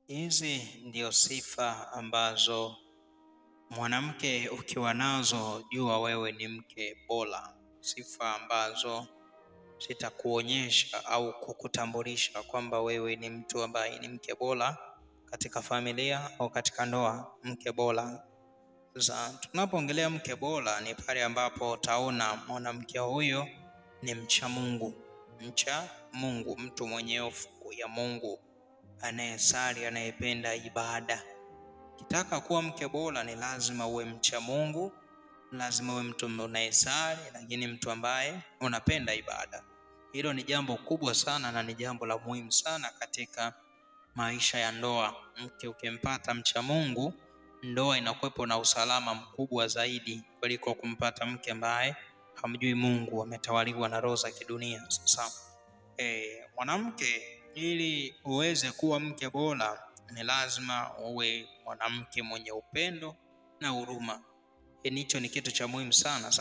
Hizi ndio sifa ambazo mwanamke ukiwa nazo jua wewe ni mke bora. Sifa ambazo zitakuonyesha au kukutambulisha kwamba wewe ni mtu ambaye ni mke bora katika familia au katika ndoa, mke bora. Sasa tunapoongelea mke bora ni pale ambapo utaona mwanamke huyo ni mcha Mungu, mtu mwenye hofu ya Mungu, anayesali, anayependa ibada. Kitaka kuwa mke bora ni lazima uwe mcha Mungu, lazima uwe mtu unayesali, lakini mtu ambaye unapenda ibada. Hilo ni jambo kubwa sana na ni jambo la muhimu sana katika maisha ya ndoa. Mke ukimpata mcha Mungu, ndoa inakuwepo na usalama mkubwa zaidi kuliko kumpata mke ambaye hamjui Mungu, ametawaliwa na roho za kidunia. Sasa mwanamke ili uweze kuwa mke bora ni lazima uwe mwanamke mwenye upendo na huruma. Hicho ni kitu cha muhimu sana.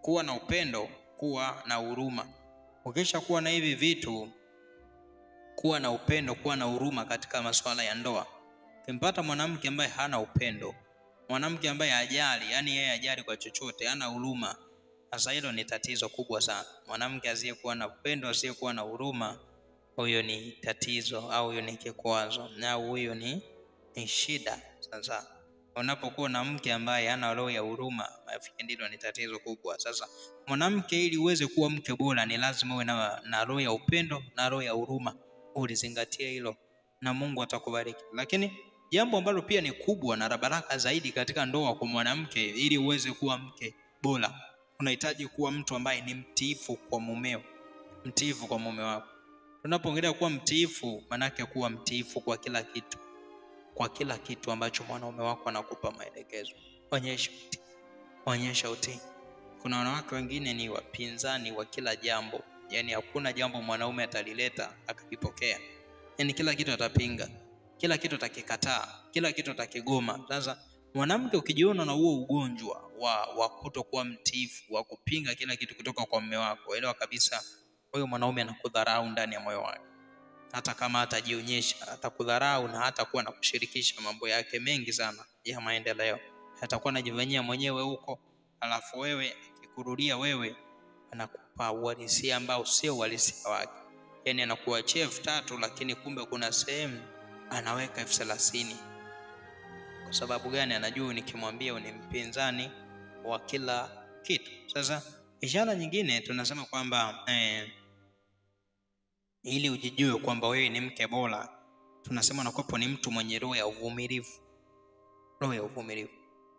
Kuwa na upendo, kuwa na huruma. Ukisha kuwa na hivi vitu, kuwa na upendo, kuwa na huruma katika masuala ya ndoa. Ukimpata mwanamke ambaye hana upendo, mwanamke ambaye hajali, yani yeye hajali kwa chochote, hana huruma, sasa hilo ni tatizo kubwa sana. Mwanamke asiyekuwa na upendo, asiyekuwa na huruma, huyo ni tatizo au huyo ni kikwazo, na huyo ni shida. Sasa unapokuwa na mke ambaye hana roho ya huruma, nafikiri ndilo ni tatizo kubwa. Sasa mwanamke ili uweze kuwa mke bora ni lazima uwe na roho ya upendo na roho ya huruma. Ulizingatia hilo na Mungu atakubariki. Lakini jambo ambalo pia ni kubwa na la baraka zaidi katika ndoa kwa mwanamke, ili uweze kuwa mke bora, unahitaji kuwa mtu ambaye ni mtiifu kwa mumeo, mtiifu kwa mume wako. Tunapoongelea kuwa mtiifu, manake kuwa mtiifu kwa kila kitu, kwa kila kitu ambacho mwanaume wako anakupa maelekezo. Onyesha utii. Kuna wanawake wengine ni wapinzani wa kila jambo, yani hakuna jambo mwanaume atalileta akakipokea, yani kila kitu atapinga, kila kitu atakikataa, kila kitu atakigoma. Sasa mwanamke ukijiona na huo ugonjwa wa kutokuwa mtiifu, wa kupinga kila kitu kutoka kwa mume wako, elewa kabisa huyo mwanaume anakudharau ndani ya moyo wake. Hata kama atajionyesha, atakudharau na hatakuwa na kushirikisha mambo yake mengi sana ya maendeleo. Atakuwa anajivanyia mwenyewe huko, alafu wewe akikurudia wewe anakupa uhalisia ambao sio uhalisia wake. Yani anakuachia 3,000 lakini kumbe kuna sehemu anaweka 30,000. Kwa sababu gani? Anajua nikimwambia ni mpinzani wa kila kitu. Sasa ishara nyingine tunasema kwamba ili ujijue kwamba wewe ni mke bora, tunasema nakuwepo ni mtu mwenye roho ya uvumilivu. Roho ya uvumilivu.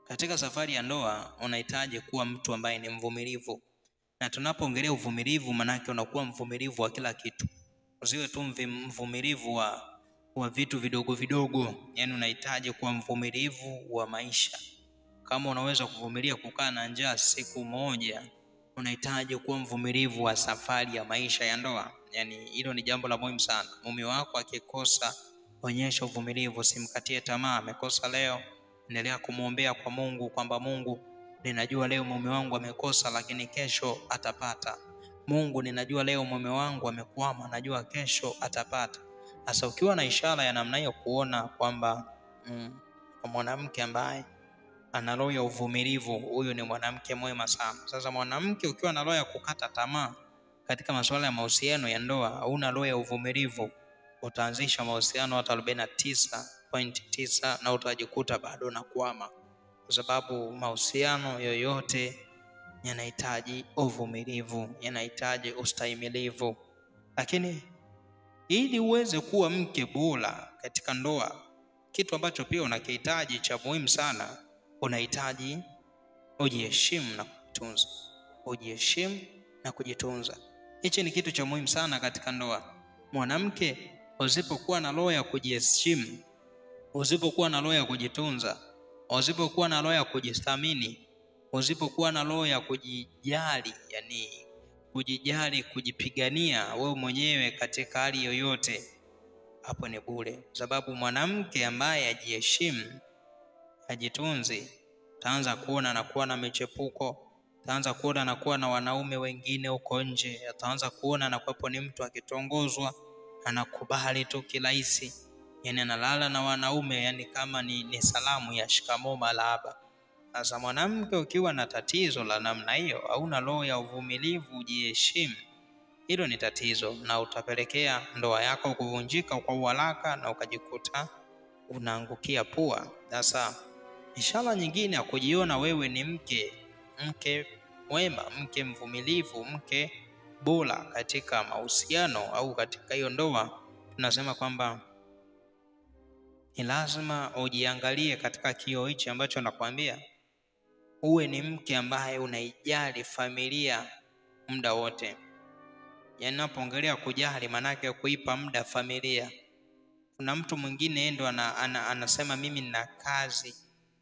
Katika safari ya ndoa unahitaji kuwa mtu ambaye ni mvumilivu. Na tunapoongelea uvumilivu, manake unakuwa mvumilivu wa kila kitu. Usiwe tu mvumilivu wa vitu vidogo vidogo, yani unahitaji kuwa mvumilivu wa maisha. Kama unaweza kuvumilia kukaa na njaa siku moja, unahitaji kuwa mvumilivu wa safari ya maisha ya ndoa. Yani hilo ni jambo la muhimu sana. Mume wako akikosa, onyesha uvumilivu, simkatie tamaa. Amekosa leo, endelea kumuombea kwa Mungu kwamba Mungu, ninajua leo mume wangu amekosa, lakini kesho atapata. Mungu, ninajua leo mume wangu amekwama, najua kesho atapata. Sasa ukiwa na ishara ya namna hiyo, kuona kwamba mwanamke ambaye ana roho ya uvumilivu, huyo ni mwanamke mwema sana. Sasa mwanamke ukiwa na roho ya kukata tamaa katika masuala ya mahusiano ya ndoa, hauna roho ya uvumilivu, utaanzisha mahusiano hata 49.9 na utajikuta bado unakwama. Kwa sababu mahusiano yoyote yanahitaji uvumilivu, yanahitaji ustahimilivu. Lakini ili uweze kuwa mke bora katika ndoa, kitu ambacho pia unakihitaji cha muhimu sana, unahitaji ujiheshimu na kujitunza. Ujiheshimu na kujitunza. Hichi ni kitu cha muhimu sana katika ndoa. Mwanamke usipokuwa na roho ya kujiheshimu, usipokuwa na roho ya kujitunza, usipokuwa na roho ya kujithamini, usipokuwa na roho ya kujijali, yani kujijali, kujipigania wewe mwenyewe katika hali yoyote, hapo ni bure. Sababu mwanamke ambaye hajiheshimu, hajitunzi, taanza kuona na kuwa na michepuko, taanza kuona na kuwa na wanaume wengine huko nje, ataanza kuona na kwapo ni mtu akitongozwa anakubali tu kirahisi. yani analala na wanaume, yani kama ni salamu ya shikamoo malaba. Sasa mwanamke ukiwa na tatizo la namna hiyo, au na roho ya uvumilivu, ujiheshimu, hilo ni tatizo na utapelekea ndoa yako kuvunjika kwa haraka na ukajikuta unaangukia pua. Sasa ishara nyingine ya kujiona wewe ni mke mwema, mke mvumilivu, mke bora katika mahusiano au katika hiyo ndoa, tunasema kwamba ni lazima ujiangalie katika kioo hichi ambacho nakwambia. Uwe ni mke ambaye unaijali familia muda wote. Yani napoongelea kujali, manake kuipa muda familia. Kuna mtu mwingine ndo anasema mimi nina kazi,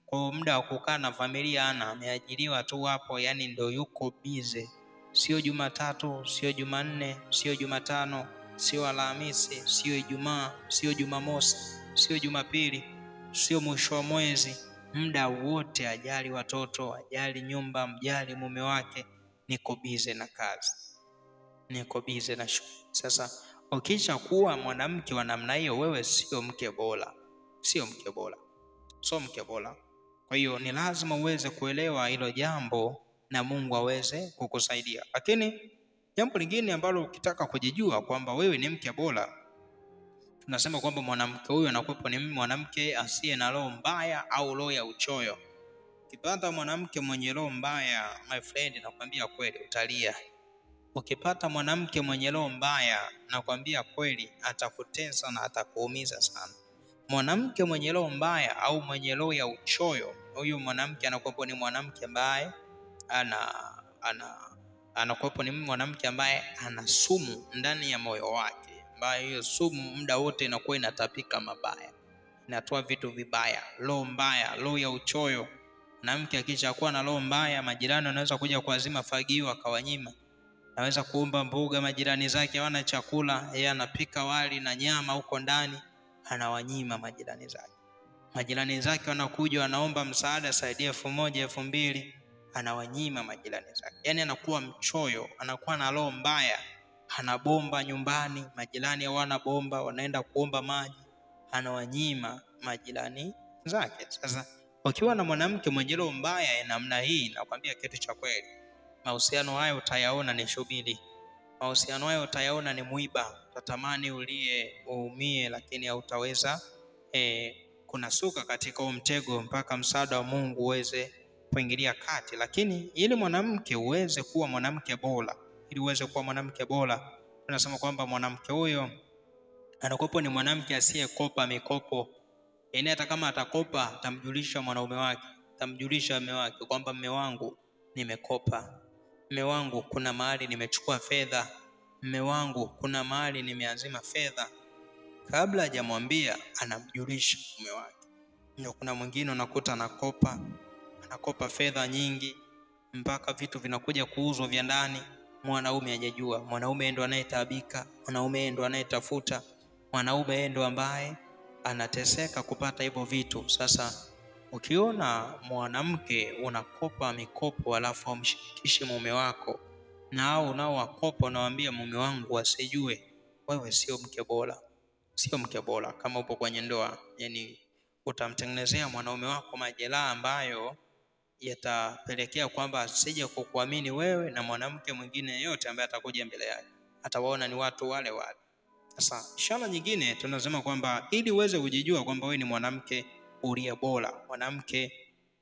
kwa muda wa kukaa na familia ameajiriwa tu hapo, yani ndo yuko busy. Sio Jumatatu, sio Jumanne, sio Jumatano, sio Alhamisi, sio Ijumaa, sio Jumamosi, sio Jumapili, sio mwisho wa mwezi. Muda wote ajali watoto, ajali nyumba, mjali mume wake. Niko busy na kazi, niko busy na shughuli. Sasa ukisha kuwa mwanamke wa namna hiyo, wewe sio mke bora, sio mke bora, sio mke bora. Kwa hiyo ni lazima uweze kuelewa hilo jambo na Mungu aweze kukusaidia. Lakini jambo lingine ambalo ukitaka kujijua kwamba wewe ni mke bora, tunasema kwamba mwanamke huyu anakuwa ni mwanamke asiye na roho mbaya au roho ya uchoyo. Ukipata mwanamke mwenye roho mbaya, my friend, nakwambia kweli utalia. Ukipata mwanamke mwenye roho mbaya, nakwambia kweli atakutesa na atakuumiza sana. Mwanamke mwenye roho mbaya au mwenye roho ya uchoyo, huyu mwanamke anakuwa ni mwanamke ambaye anakuwa ni mwanamke ambaye ana sumu ndani ya moyo wake, ambayo hiyo sumu muda wote inakuwa inatapika mabaya, inatoa vitu vibaya. Roho mbaya, roho ya uchoyo. Mwanamke akisha kuwa na roho mbaya, majirani wanaweza kuja kuazima fagio akawanyima. Anaweza kuomba mboga, majirani zake hawana chakula, yeye anapika wali na nyama huko ndani, anawanyima majirani zake. Majirani zake wanakuja wanaomba msaada, saidia 1000, 2000, anawanyima majirani zake. Yani anakuwa mchoyo, anakuwa na roho mbaya. Ana bomba nyumbani, majirani hawana bomba, wanaenda kuomba maji, anawanyima majirani zake. Sasa ukiwa na mwanamke mwenye roho mbaya namna hii, nakwambia kitu cha kweli, mahusiano hayo utayaona ni shubiri. Mahusiano hayo utayaona ni mwiba. Utatamani uumie, lakini hautaweza kunasuka katika huo mtego mpaka msaada wa Mungu uweze kuingilia kati. Lakini ili mwanamke uweze kuwa mwanamke bora, ili uweze kuwa mwanamke bora, tunasema kwamba mwanamke huyo anakuwa ni mwanamke asiyekopa mikopo. Yani hata kama atakopa, atamjulisha mwanaume wake, atamjulisha mume wake kwamba mume wangu nimekopa, mume wangu kuna mahali nimechukua fedha, mume wangu kuna mahali nimeazima fedha. Kabla hajamwambia anamjulisha mume wake. Ndio kuna mwingine unakuta anakopa fedha nyingi mpaka vitu vinakuja kuuzwa vya ndani, mwanaume hajajua. Mwanaume ndo anayetaabika, mwanaume ndo anayetafuta, mwanaume ndo ambaye anateseka kupata hivyo vitu. Sasa ukiona mwanamke unakopa mikopo alafu umshirikishe mume wako, na unao wakopa unawaambia mume wangu asijue, wewe sio mke bora, sio mke bora. Kama upo kwenye ndoa, yani utamtengenezea mwanaume wako majeraha ambayo yatapelekea kwamba asije kukuamini wewe na mwanamke mwingine yote ambaye atakuja mbele yake, atawaona ni watu wale wale. Sasa ishara nyingine tunasema kwamba ili uweze kujijua kwamba wewe ni mwanamke uliye bora, mwanamke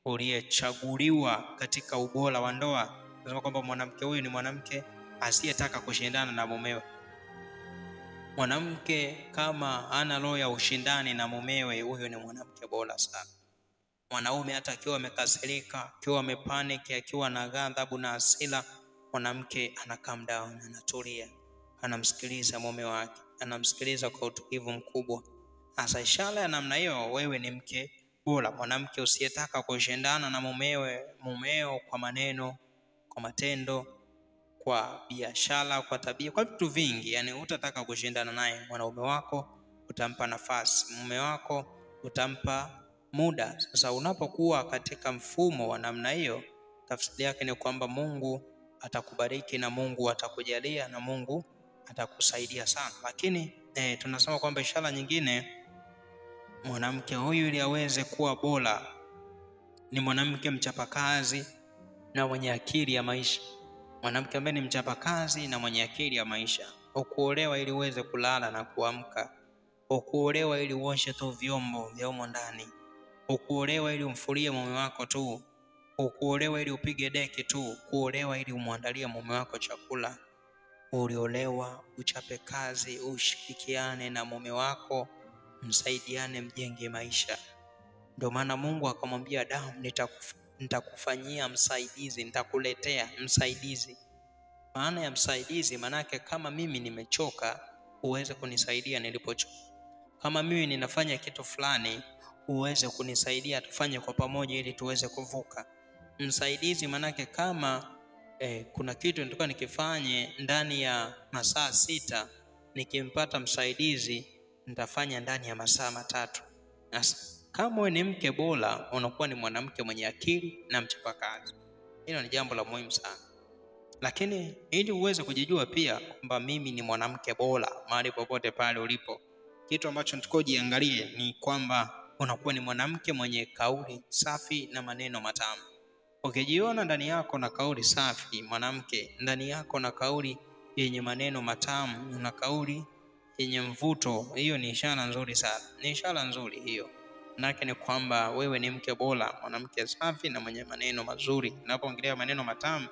uliyechaguliwa katika ubora wa ndoa, tunasema kwamba mwanamke huyu ni mwanamke asiyetaka kushindana na mumewe. Mwanamke kama ana roho ya ushindani na mumewe, huyo ni mwanamke bora sana. Mwanaume hata akiwa amekasirika, akiwa amepanic, akiwa na ghadhabu na hasira, mwanamke ana calm down, anatulia, anamsikiliza mume wake, anamsikiliza kwa utulivu mkubwa. Hasa ishara ya namna hiyo, wewe ni mke bora, mwanamke usiyetaka kushindana na mumeo kwa maneno, kwa matendo, kwa biashara, kwa tabia, kwa vitu vingi. Yani utataka kushindana naye. Mwanaume wako utampa nafasi, mume wako utampa muda. Sasa unapokuwa katika mfumo wa namna hiyo, tafsiri yake ni kwamba Mungu atakubariki na Mungu atakujalia na Mungu atakusaidia sana. Lakini tunasema kwamba ishara nyingine mwanamke huyu ili aweze kuwa bora ni mwanamke mchapakazi na mwenye akili ya maisha. Mwanamke ambaye ni mchapakazi na mwenye akili ya maisha. Ukuolewa ili uweze kulala na kuamka. Ukuolewa ili uoshe tu vyombo vya humo ndani. Ukuolewa ili umfulie mume wako tu. Ukuolewa ili upige deki tu. Kuolewa ili umwandalie mume wako chakula. Uliolewa uchape kazi, ushirikiane na mume wako, msaidiane, mjenge maisha. Ndio maana Mungu akamwambia Adamu, nitakufanyia msaidizi, nitakuletea msaidizi. Maana ya msaidizi manake kama mimi nimechoka uweze kunisaidia nilipochoka. Kama mimi ninafanya kitu fulani uweze kunisaidia tufanye kwa pamoja ili tuweze kuvuka. Msaidizi manake kama kuna kitu nilikuwa nikifanye ndani ya masaa 6, nikimpata msaidizi nitafanya ndani ya masaa 3. Kama wewe ni mke bora, unakuwa ni mwanamke mwenye akili na mchapakazi. Hilo ni jambo la muhimu sana. Lakini ili uweze kujijua pia kwamba mimi ni mwanamke bora mahali popote pale ulipo, kitu ambacho nitakojiangalie ni kwamba unakuwa ni mwanamke mwenye kauli safi na maneno matamu. Ukijiona ndani yako na kauli safi, mwanamke ndani yako na kauli yenye maneno matamu na kauli yenye mvuto, hiyo ni ishara nzuri sana. Ni ishara nzuri hiyo. Nake ni kwamba wewe ni mke bora, mwanamke safi na mwenye maneno mazuri. Ninapoongelea maneno matamu,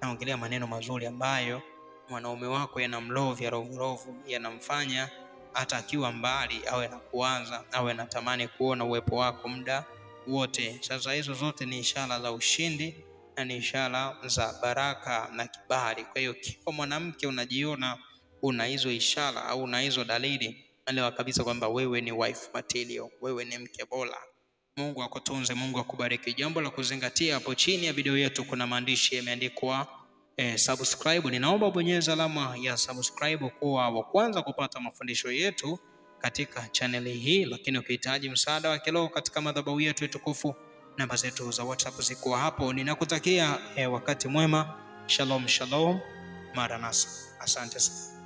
naongelea maneno mazuri ambayo mwanaume wako yanamlovya roho, yanamfanya hata akiwa mbali awe na kuanza, awe natamani kuona uwepo wako muda wote. Sasa hizo zote ni ishara za ushindi na ni ishara za baraka na kibali. Kwa hiyo kila mwanamke unajiona una hizo ishara au una hizo dalili, elewa kabisa kwamba wewe ni wife material, wewe ni mke bora. Mungu akutunze, Mungu akubariki. Jambo la kuzingatia, hapo chini ya video yetu kuna maandishi yameandikwa subscribe. Ninaomba bonyeza alama ya subscribe kuwa wa kwanza kupata mafundisho yetu katika channel hii. Lakini ukihitaji msaada wa kiroho katika madhabahu yetu tukufu, namba zetu za WhatsApp ziko hapo. Ninakutakia wakati mwema. Shalom shalom. Maranatha. Asante sana.